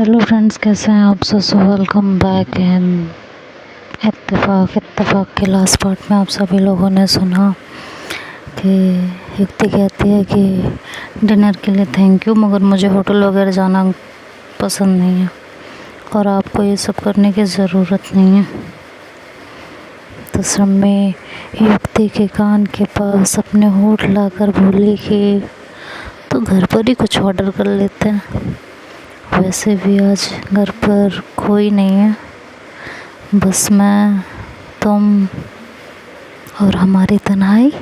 Hello friends, कैसे हैं आप सब। वेलकम बैक एंड इत्तेफाक के लास्ट पार्ट में आप सभी लोगों ने सुना कि युक्ति कहती है कि डिनर के लिए थैंक यू, मगर मुझे होटल वगैरह जाना पसंद नहीं है और आपको ये सब करने की ज़रूरत नहीं है। तो शम्मी युक्ति के कान के पास अपने होठ लाकर बोली कि तो घर पर ही कुछ ऑर्डर कर लेते हैं, वैसे भी आज घर पर कोई नहीं है, बस मैं, तुम और हमारी तन्हाई।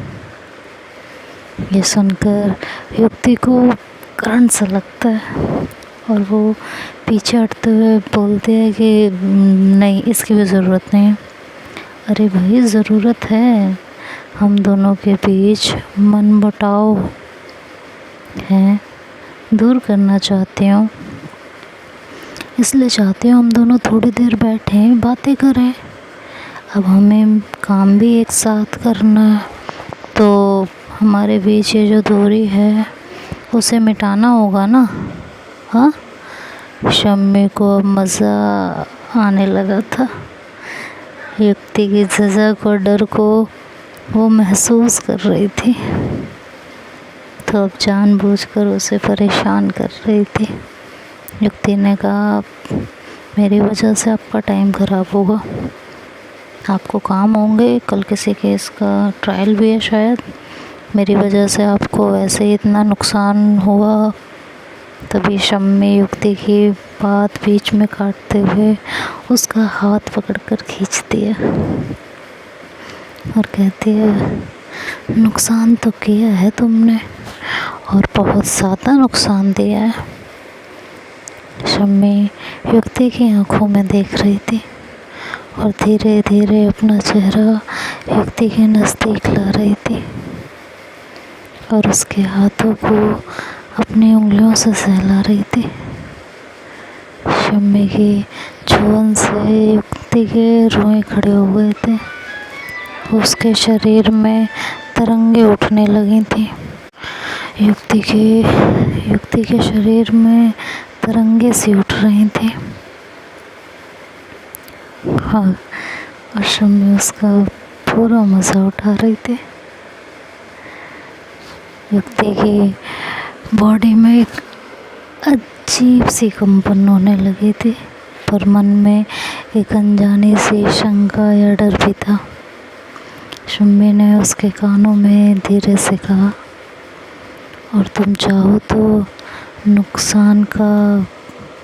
ये सुनकर युक्ति को करंट सा लगता है और वो पीछे हटते हुए बोलते हैं कि नहीं, इसकी भी ज़रूरत नहीं है। अरे भाई, ज़रूरत है। हम दोनों के बीच मनमुटाव है, दूर करना चाहती हूँ, इसलिए चाहती हूँ हम दोनों थोड़ी देर बैठें, बातें करें। अब हमें काम भी एक साथ करना है, तो हमारे बीच ये जो दूरी है उसे मिटाना होगा ना। हाँ, शम्मी को अब मज़ा आने लगा था। युक्ति की झिझक और डर को वो महसूस कर रही थी, तो अब जानबूझकर उसे परेशान कर रही थी। युक्ति ने कहा, मेरी वजह से आपका टाइम ख़राब होगा, आपको काम होंगे, कल किसी केस का ट्रायल भी है शायद, मेरी वजह से आपको वैसे ही इतना नुकसान हुआ। तभी शम्मी युक्ति की बात बीच में काटते हुए उसका हाथ पकड़कर खींचती है और कहती है, नुकसान तो किया है तुमने और बहुत ज़्यादा नुकसान दिया है। शम्मी युक्ति की आंखों में देख रही थी और धीरे धीरे अपना चेहरा युक्ति के नज़दीक ला रही थी और उसके हाथों को अपनी उंगलियों से सहला रही थी। शम्मी की छुअन से युक्ति के रोए खड़े हो गए थे, उसके शरीर में तरंगे उठने लगी थी। युक्ति के शरीर में तरंगे सी उठ रही थी। हाँ, और शम्मी उसका पूरा मज़ा उठा रही थी। युक्ति की बॉडी में एक अजीब सी कंपन होने लगी थी, पर मन में एक अनजानी सी शंका या डर भी था। शम्मी ने उसके कानों में धीरे से कहा, और तुम चाहो तो नुकसान का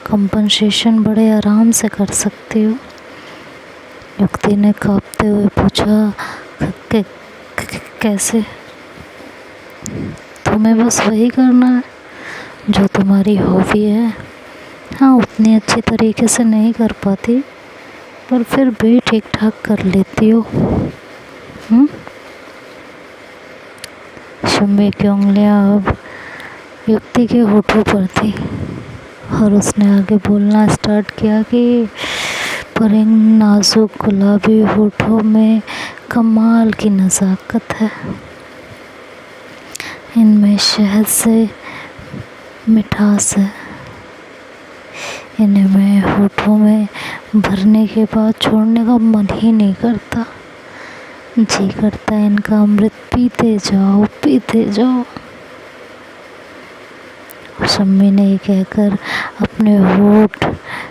कंपनसेशन बड़े आराम से कर सकती हो। युक्ति ने कांपते हुए पूछा, कैसे? तुम्हें बस वही करना है जो तुम्हारी हॉबी है। हाँ, उतनी अच्छी तरीके से नहीं कर पाती, पर फिर भी ठीक ठाक कर लेती हो। शम्मी की उंगलियां अब युक्ति के होठों पर थी और उसने आगे बोलना स्टार्ट किया कि पर इन नाजुक गुलाबी होठों में कमाल की नज़ाकत है, इनमें शहद से मिठास है, इन्हें मैं होठों में भरने के बाद छोड़ने का मन ही नहीं करता, जी करता है इनका अमृत पीते जाओ पीते जाओ। शम्मी ने ये कहकर अपने होठ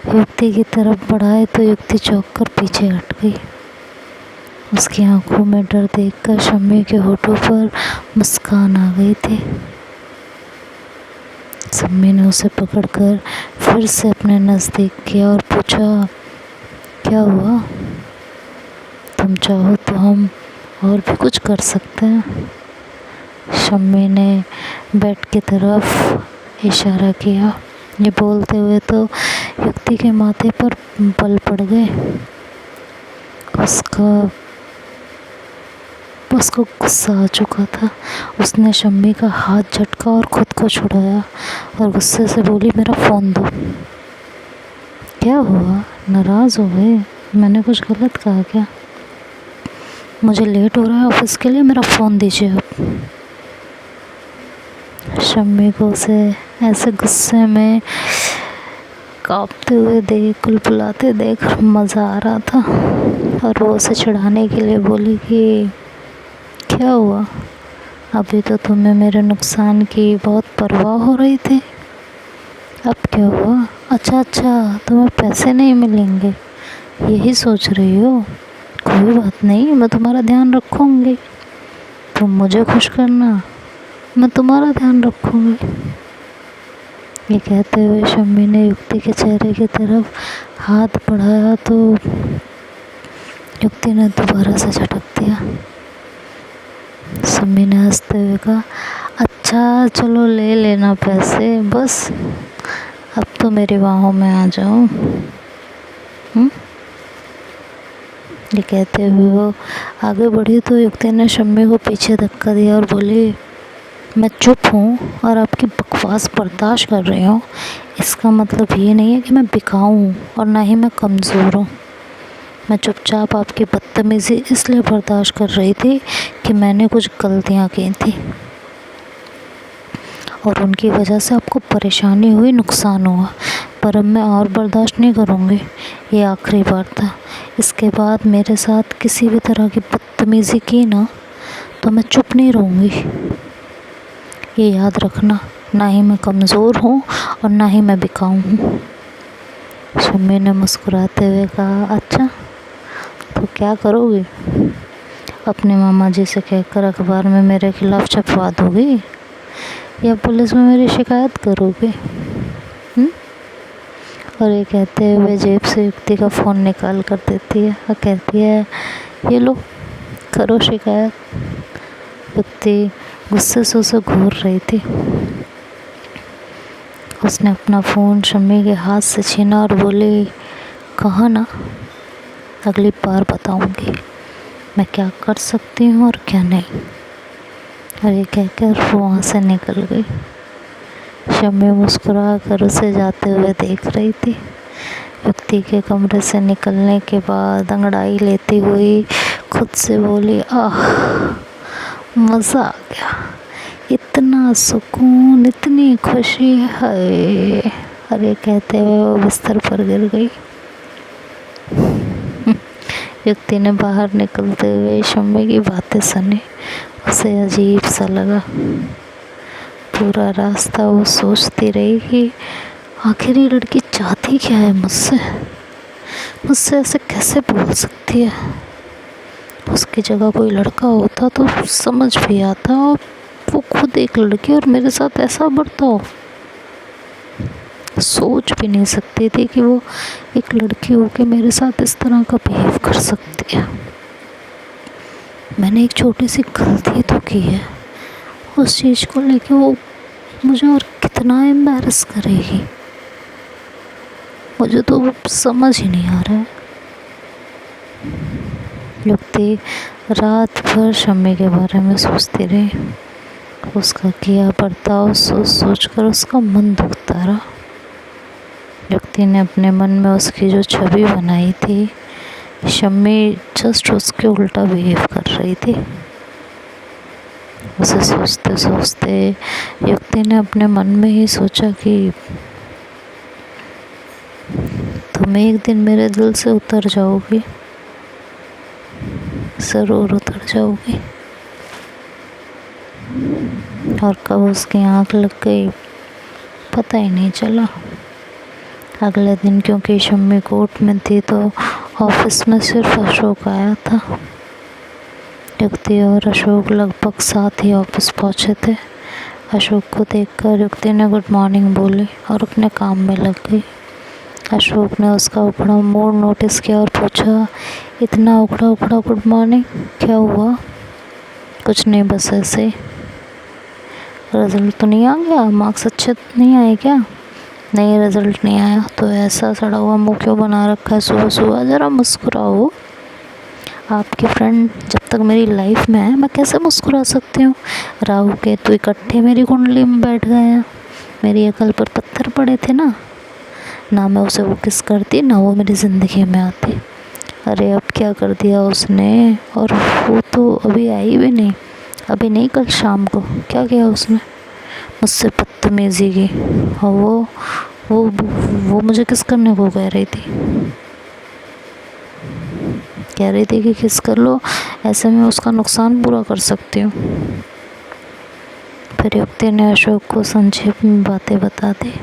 युक्ति की तरफ बढ़ाए तो युक्ति चौंक कर पीछे हट गई। उसकी आंखों में डर देखकर शम्मी के होठों पर मुस्कान आ गई थी। शम्मी ने उसे पकड़कर फिर से अपने नज़दीक किया और पूछा, क्या हुआ? तुम चाहो तो हम और भी कुछ कर सकते हैं। शम्मी ने बेड की तरफ इशारा किया। ये बोलते हुए तो युक्ति के माथे पर बल पड़ गए। उसको गुस्सा आ चुका था। उसने शम्मी का हाथ झटका और खुद को छुड़ाया और गुस्से से बोली, मेरा फ़ोन दो। क्या हुआ, नाराज़ हो गए? मैंने कुछ गलत कहा क्या? मुझे लेट हो रहा है ऑफिस के लिए, मेरा फ़ोन दीजिए आप। शम्मी को उसे ऐसे गुस्से में कांपते हुए देख, कुलकुलाते देख मज़ा आ रहा था। और वो उसे चिढ़ाने के लिए बोली कि क्या हुआ, अभी तो तुम्हें मेरे नुकसान की बहुत परवाह हो रही थी, अब क्या हुआ? अच्छा तुम्हें पैसे नहीं मिलेंगे यही सोच रही हो? कोई बात नहीं, मैं तुम्हारा ध्यान रखूँगी। तुम मुझे खुश करना, मैं तुम्हारा ध्यान रखूँगी। ये कहते हुए शम्मी ने युक्ति के चेहरे की तरफ हाथ बढ़ाया तो युक्ति ने दोबारा से झटक दिया। शम्मी ने हंसते हुए कहा, अच्छा चलो ले लेना पैसे, बस अब तो मेरी बाहों में आ जाओ। ये कहते हुए वो आगे बढ़ी तो युक्ति ने शम्मी को पीछे धक्का दिया और बोली, मैं चुप हूँ और आपकी बकवास बर्दाश्त कर रही हूँ, इसका मतलब ये नहीं है कि मैं बिकाऊ हूँ और ना ही मैं कमज़ोर हूँ। मैं चुपचाप आपकी बदतमीज़ी इसलिए बर्दाश्त कर रही थी कि मैंने कुछ गलतियाँ की थी और उनकी वजह से आपको परेशानी हुई, नुकसान हुआ, पर अब मैं और बर्दाश्त नहीं करूँगी। ये आखिरी बार था, इसके बाद मेरे साथ किसी भी तरह की बदतमीज़ी की ना तो मैं चुप नहीं रहूँगी। ये याद रखना, ना ही मैं कमज़ोर हूँ और ना ही मैं बिकाऊ हूँ। शम्मी ने मुस्कुराते हुए कहा, अच्छा तो क्या करोगी? अपने मामा जी से कहकर अखबार में मेरे खिलाफ़ छपवा दोगी या पुलिस में मेरी शिकायत करोगे? और ये कहते हुए जेब से युक्ति का फ़ोन निकाल कर देती है और कहती है, ये लो करो शिकायत। युक्ति गुस्से से उसे घूर रही थी। उसने अपना फ़ोन शम्मी के हाथ से छीना और बोली, कहा ना अगली बार बताऊंगी मैं क्या कर सकती हूँ और क्या नहीं। और ये कहकर वो वहाँ से निकल गई। शम्मी मुस्कुरा कर उसे जाते हुए देख रही थी। युक्ति के कमरे से निकलने के बाद अंगड़ाई लेती हुई खुद से बोली, आह मज़ा आ गया, इतना सुकून, इतनी खुशी है। अरे कहते हुए वो बिस्तर पर गिर गई। युक्ति ने बाहर निकलते हुए शम्मी की बातें सुनी। उसे अजीब सा लगा। पूरा रास्ता वो सोचती रही कि आखिर ये लड़की चाहती क्या है मुझसे ऐसे कैसे बोल सकती है। उसकी जगह कोई लड़का होता तो समझ भी आता, और वो खुद एक लड़की और मेरे साथ ऐसा बर्ताव। सोच भी नहीं सकती थी कि वो एक लड़की होके मेरे साथ इस तरह का बिहेव कर सकती है। मैंने एक छोटी सी गलती तो की है, उस चीज़ को लेके वो मुझे और कितना एम्बैरस करेगी, मुझे तो समझ ही नहीं आ रहा है। युक्ति रात भर शम्मी के बारे में सोचती रही। उसका किया बर्ताव सोच सोच कर उसका मन दुखता रहा। युक्ति ने अपने मन में उसकी जो छवि बनाई थी, शम्मी जस्ट उसके उल्टा बिहेव कर रही थी। उसे सोचते सोचते युक्ति ने अपने मन में ही सोचा कि तुम एक दिन मेरे दिल से उतर जाओगी, ज़रूर उतर जाओगी। और कब उसकी आँख लग गई पता ही नहीं चला। अगले दिन क्योंकि शम्मी कोर्ट में थी तो ऑफिस में सिर्फ अशोक आया था। युक्ति और अशोक लगभग साथ ही ऑफिस पहुंचे थे। अशोक को देखकर युक्ति ने गुड मॉर्निंग बोली और अपने काम में लग गई। अशोक ने उसका उखड़ा मूड नोटिस किया और पूछा, इतना उखड़ा गुड मॉर्निंग, क्या हुआ? कुछ नहीं, बस ऐसे। रिज़ल्ट तो नहीं आ गया? मार्क्स अच्छे नहीं आए क्या? नहीं, रिज़ल्ट नहीं आया। तो ऐसा सड़ा हुआ मुँह क्यों बना रखा है सुबह सुबह? ज़रा मुस्कुराओ। आपकी फ्रेंड जब तक मेरी लाइफ में है मैं कैसे मुस्कुरा सकती हूँ? राहु केतु इकट्ठे मेरी कुंडली में बैठ गए हैं। मेरी अकल पर पत्थर पड़े थे ना मैं उसे वो किस करती, ना वो मेरी ज़िंदगी में आती। अरे अब क्या कर दिया उसने? और वो तो अभी आई भी नहीं, अभी नहीं कल शाम को। क्या किया उसने? मुझसे बदतमीज़ी की, और वो मुझे किस करने को कह रही थी, कह रही थी कि किस कर लो, ऐसे में उसका नुकसान पूरा कर सकती हूँ। फिर युक्ति ने अशोक को संक्षेप में बातें बता दी।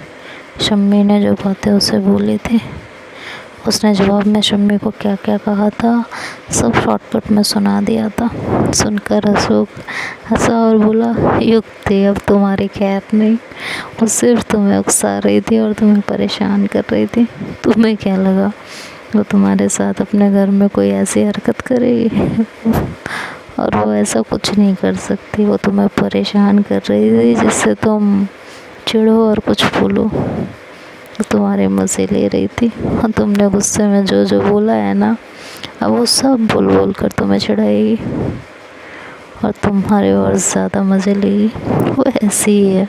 शम्मी ने जो बातें उसे बोली थी, उसने जवाब में शम्मी को क्या क्या कहा था, सब शॉर्टकट में सुना दिया था। सुनकर अशोक हंसा और बोला, युक्ति अब तुम्हारी खैर नहीं, वो सिर्फ तुम्हें उकसा रही थी और तुम्हें परेशान कर रही थी। तुम्हें क्या लगा वो तुम्हारे साथ अपने घर में कोई ऐसी हरकत करेगी? और वो ऐसा कुछ नहीं कर सकती। वो तुम्हें परेशान कर रही थी जिससे तुम चिढ़ो और कुछ बोलो। वो तुम्हारे मज़े ले रही थी और तुमने गुस्से में जो जो बोला है ना, अब वो सब बोल बोल कर तुम्हें चिढ़ाएगी और तुम्हारे और ज़्यादा मज़े लेगी। वो ऐसी ही है।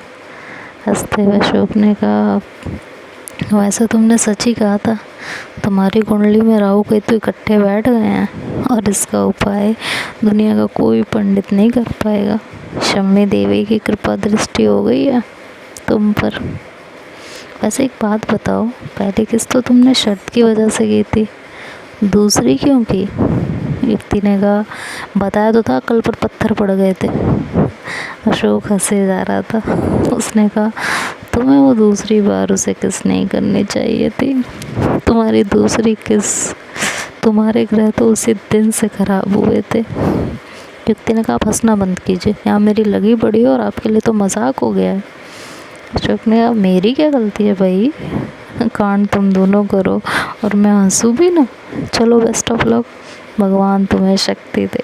हंसते हुए अशोक ने कहा, वैसे तुमने सच ही कहा था, तुम्हारी कुंडली में राहु केतु इकट्ठे बैठ गए हैं और इसका उपाय दुनिया का कोई पंडित नहीं कर पाएगा। शम्मी देवी की कृपा दृष्टि हो गई है तुम पर। वैसे एक बात बताओ, पहली किस्त तो तुमने शर्त की वजह से की थी, दूसरी क्यों की? युक्ति ने कहा, बताया तो था कल पर पत्थर पड़ गए थे। अशोक हंसे जा रहा था। उसने कहा, तुम्हें वो दूसरी बार उसे किस नहीं करनी चाहिए थी। तुम्हारी दूसरी किस, तुम्हारे ग्रह तो उसी दिन से खराब हुए थे। युक्ति ने कहा, आप हंसना बंद कीजिए, यहाँ मेरी लगी पड़ी है और आपके लिए तो मजाक हो गया है। अशोक ने कहा, मेरी क्या गलती है भाई, कांड तुम दोनों करो और मैं हंसूँ भी ना। चलो बेस्ट ऑफ लक, भगवान तुम्हें शक्ति दे।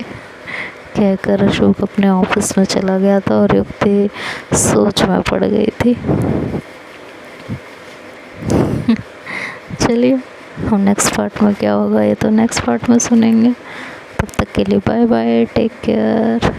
कहकर अशोक अपने ऑफिस में चला गया था और युक्ति सोच में पड़ गई थी। चलिए, हम नेक्स्ट पार्ट में क्या होगा ये तो नेक्स्ट पार्ट में सुनेंगे। तब तक के लिए बाय बाय, टेक केयर।